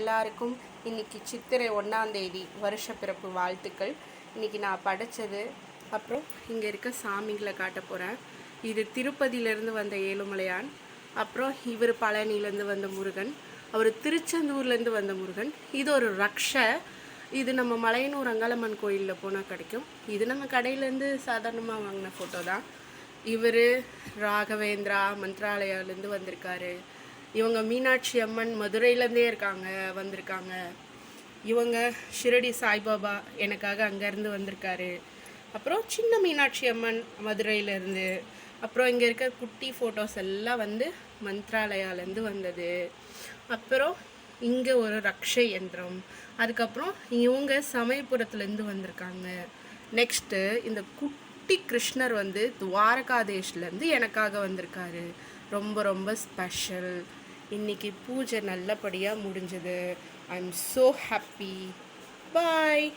எல்லாருக்கும் இன்றைக்கி சித்திரை 1ஆம் தேதி வருஷ பிறப்பு வாழ்த்துக்கள். இன்றைக்கி நான் படைச்சது, அப்புறம் இங்கே இருக்க சாமிகளை காட்ட போகிறேன். இது திருப்பதியிலேருந்து வந்த ஏழுமலையான், அப்புறம் இவர் பழனியிலேருந்து வந்த முருகன், அவர் திருச்செந்தூர்லேருந்து வந்த முருகன். இது ஒரு ரக்ஷ, இது நம்ம மலையனூர் அங்காளம்மன் கோயிலில் போனால் கிடைக்கும். இது நம்ம கடையிலேருந்து சாதாரணமாக வாங்கின ஃபோட்டோ தான். இவர் ராகவேந்திரா மந்த்ராலயாலேருந்து வந்திருக்காரு. இவங்க மீனாட்சி அம்மன் மதுரையிலேருந்தே வந்திருக்காங்க. இவங்க ஷிரடி சாய்பாபா எனக்காக அங்கேருந்து வந்திருக்காரு. அப்புறம் சின்ன மீனாட்சி அம்மன் மதுரையிலேருந்து. அப்புறம் இங்கே இருக்க குட்டி ஃபோட்டோஸ் எல்லாம் மந்த்ராலயாலேருந்து வந்தது. அப்புறம் இங்கே ஒரு ரக்ஷை யந்திரம். அதுக்கப்புறம் இவங்க சமயபுரத்துலேருந்து வந்திருக்காங்க. நெக்ஸ்ட்டு இந்த குட்டி கிருஷ்ணர் துவாரகாதேஷ்லேருந்து எனக்காக வந்திருக்காரு. ரொம்ப ரொம்ப ஸ்பெஷல். இன்றைக்கி பூஜை நல்லபடியாக முடிஞ்சது. I am so happy. Bye.